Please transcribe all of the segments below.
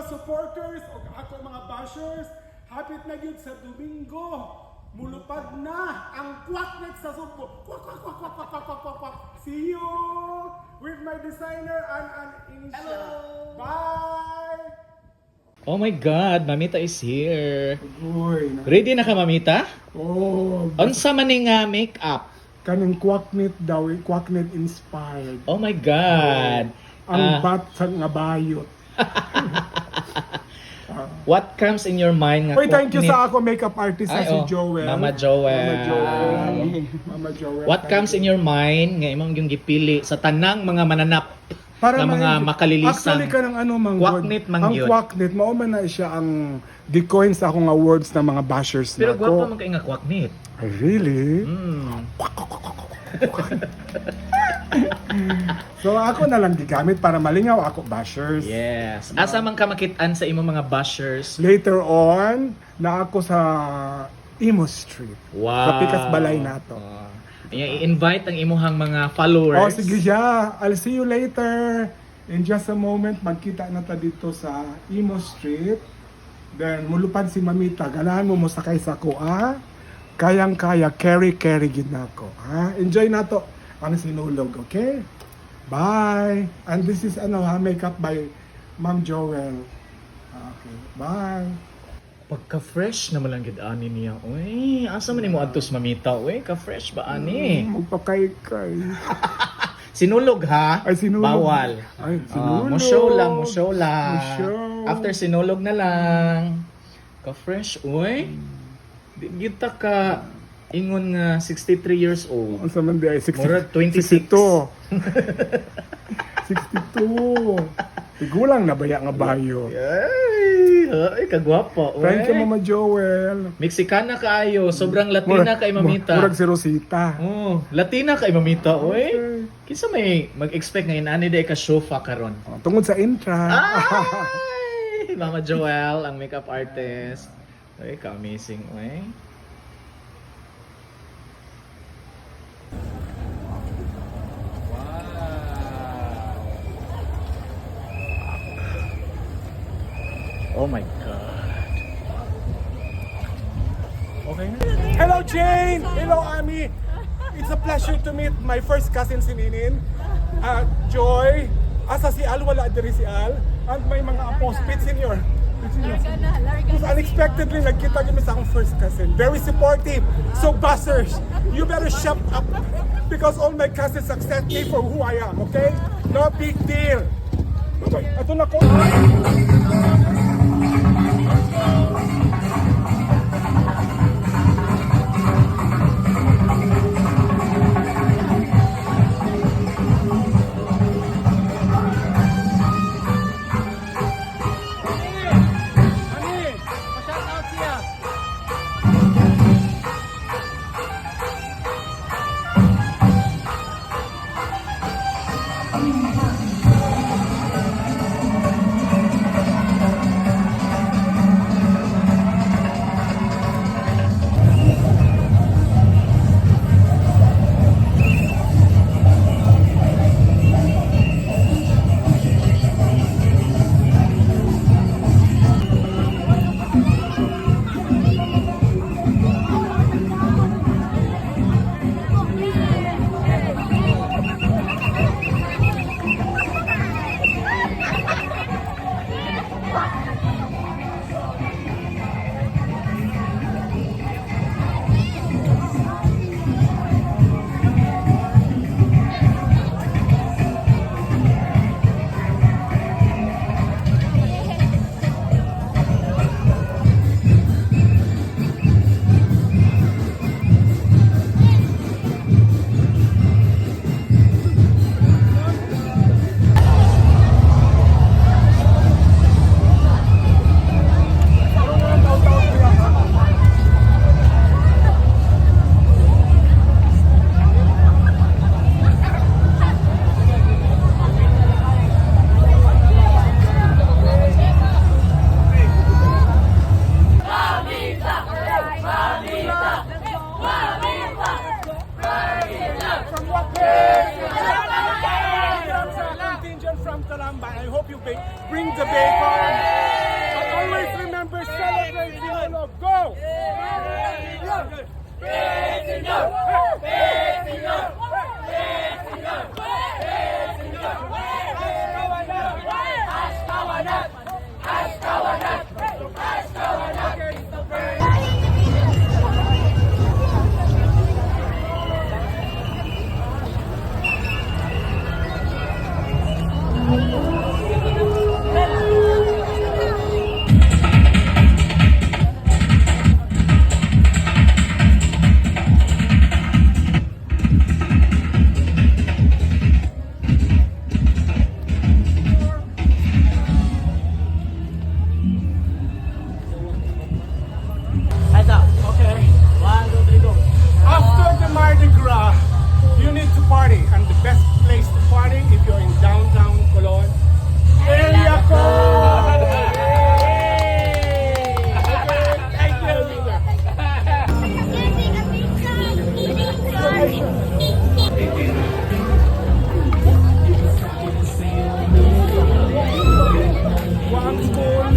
supporters o ako mga bashers, hapit na yun sa Domingo. Mulupad na ang Quacknet sa Sugbo. Quack, quack, quack, quack, quack, quack, quack, quack, quack. See you with my designer and Insha. Hello. Bye! Oh my God, Mamita is here. Uy, Ready na ka, Mamita? oh, Unsa man ni nga makeup? kaning Quacknet daw, Quacknet inspired. Oh my God. Ang bat sa nga bayot. What comes in your mind nga Uy, thank you Quacknet? sa ako makeup artist na Ay, si oh, Joel. Mama Joel. Mama Joel. Mama Joel. What comes in your mind nga imong yung gipili sa tanang mga mananap Para na mga ma- makalilisang Actually ka ng ano mang Quacknet mang ang yun. Quacknet mao man na siya ang decoin sa akong awards ng mga bashers Pero na gwapo ako. man kay nga Quacknet. Really? Mm. So ako na lang gigamit para malingaw ako bashers. Yes. Asa man ka makit-an sa imong mga bashers? Later on, na ako sa Imo Street. Wow. Sa Pikas Balay nato. I-invite ang imuhang mga followers. Oh, sige siya. I'll see you later. In just a moment, magkita na ta dito sa Imo Street. Then, mulupad si Mamita. Ganahan mo sakay sa ko, ah? Kayang-kaya, carry gid na ako. Ha? Enjoy na to. Ano sinulog, okay? Bye! And this is makeup by Ma'am Joel. Okay, bye! Pagka-fresh na lang gid ani niya. Uy, asa man nimo adtos Mamita? Uy, ka-fresh ba ani? Magpakay-kay. Sinulog ha? Ay, sinulog. Bawal. Ay, sinulog. Mo show lang, mo show lang. Mo-show. After sinulog na lang. Ka-fresh, uy. Di kita ka ingon nga 63 years old. Ang saman di ay 60, Murag 26. 62. 62. Tigulang na baya nga bayo. Ay, kagwapo. Thank you, uy. Mama Joel. Mexicana kaayo, sobrang Latina kay Mamita. Murag si Rosita. Oh, Latina kay Mamita, oy. Okay. Kinsa may mag-expect ngayon ani day ka sofa karon? Oh, tungod sa intra. Ay! Mama Joel, ang makeup artist. Ay, ka-amazing, oy. Oh my God. Okay na. Hello, Jane! Hello, Ami! It's a pleasure to meet my first cousin si Ninin. Joy. Asa si Al, wala diri si Al. And may mga apos, Pete Senior. Because unexpectedly, nagkita kami sa akong first cousin. Very supportive. So, buzzers, you better shut up. Because all my cousins accept me for who I am, okay? No big deal. Okay, ito na ko. After the Mardi Gras, you need to party. And the best place to party if you're in downtown Colon, Area Code! Thank you. One spoon.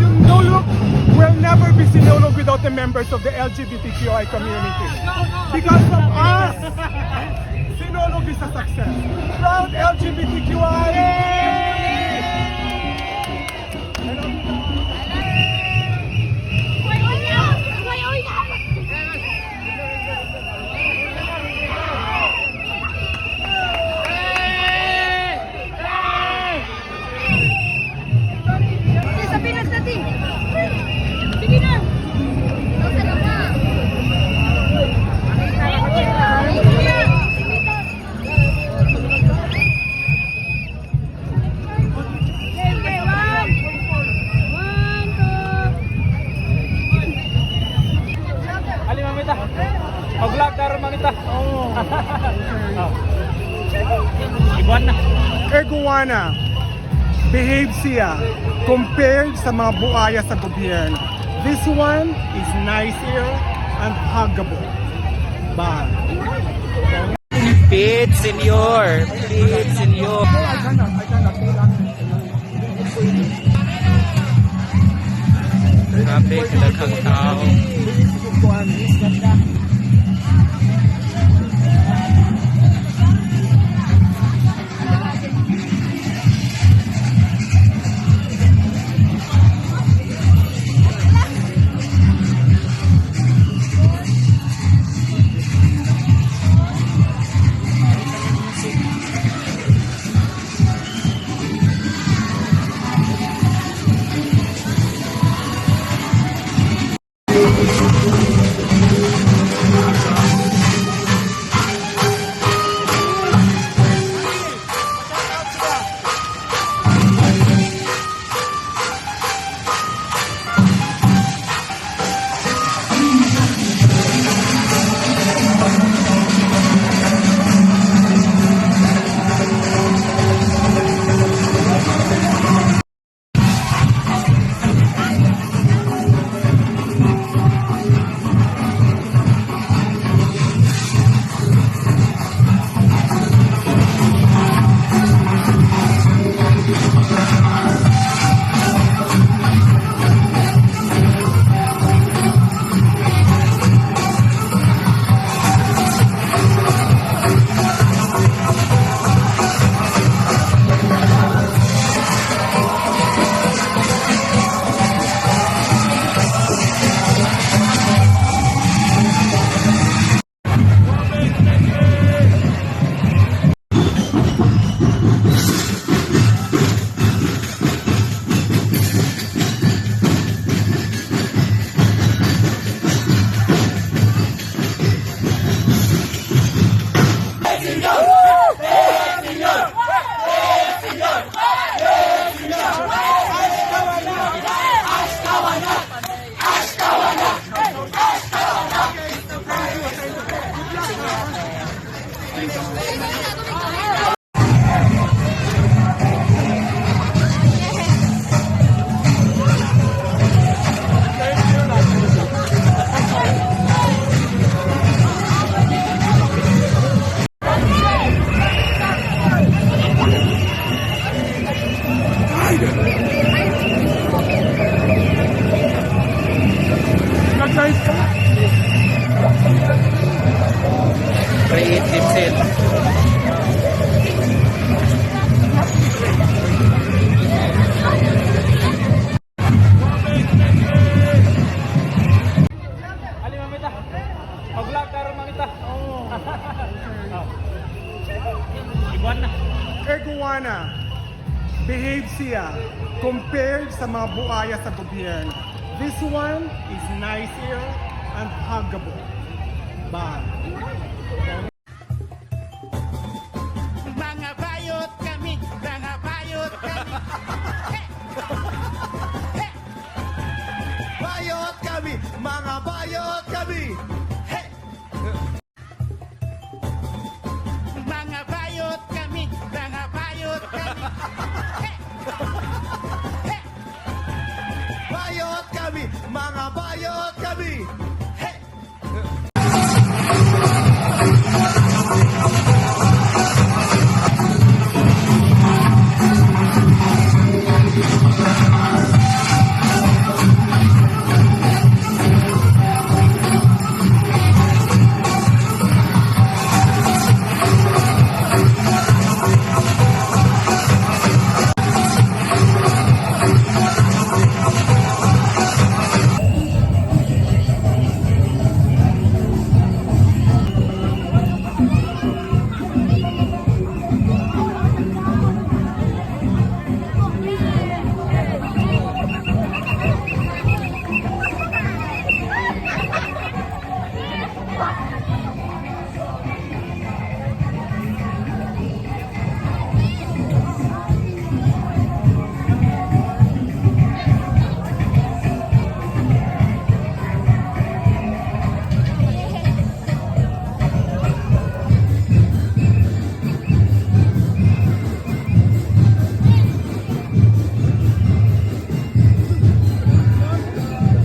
Sinulog will never be Sinulog without the members of the LGBTQI community. Because of us, Sinulog is a success. Proud LGBTQI! Ali mamita. Pag-vlog ka rin mamita. Iguan na. Iguana, behave siya compared sa mga buaya sa gobyerno. This one is nicer and huggable. Bye. Pete Senior. Pete Senior. I cannot. Grabe, kalagang tao. sa mga buhaya sa gobyerno. This one is nicer and huggable. Bye. Mga bayot kami, mga bayot kami. Bayot kami, mga bayot kami. Hey! Mga bayot kami, mga bayot kami. Bayot kami, mga bayot kami. Hey!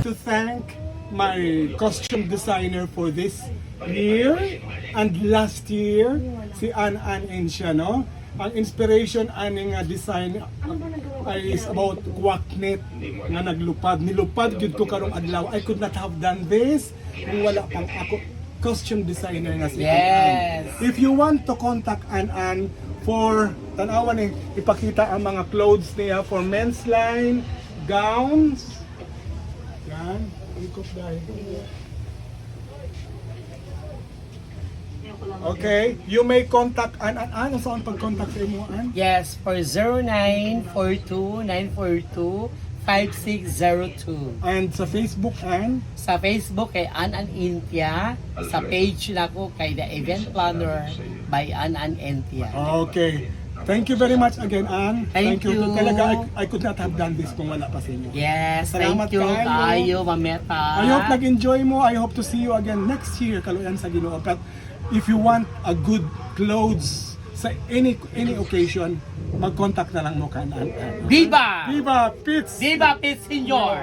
To thank my costume designer for this year and last year, si Ann Encia, no? Ang inspiration aning design ay is about kwaknet nga naglupad. Nilupad gyud ko karong adlaw. I could not have done this kung wala pang ako costume designer nga si Ann. If you want to contact Ann for tanawan ni ipakita ang mga clothes niya for men's line, gowns. Yan, ikot dahil. Okay, you may contact Ann. Ano saan pag-contact sa imo, Ann? Yes, for 0942-942-5602. And sa Facebook, Ann? Sa Facebook kay Ann Intia. Sa page na ko kay The Event Planner by Ann Intia. Okay. Thank you very much again, Ann. Thank you. Talaga, I could not have done this kung wala pa sa inyo. Yes, Salamat thank you kayo. kayo, Mameta. I hope nag-enjoy mo. I hope to see you again next year, kaluyan sa Ginoo. But if you want a good clothes sa any occasion, mag-contact na lang mo kan Ann. Viva! Viva Pits! Viva Pete Senior!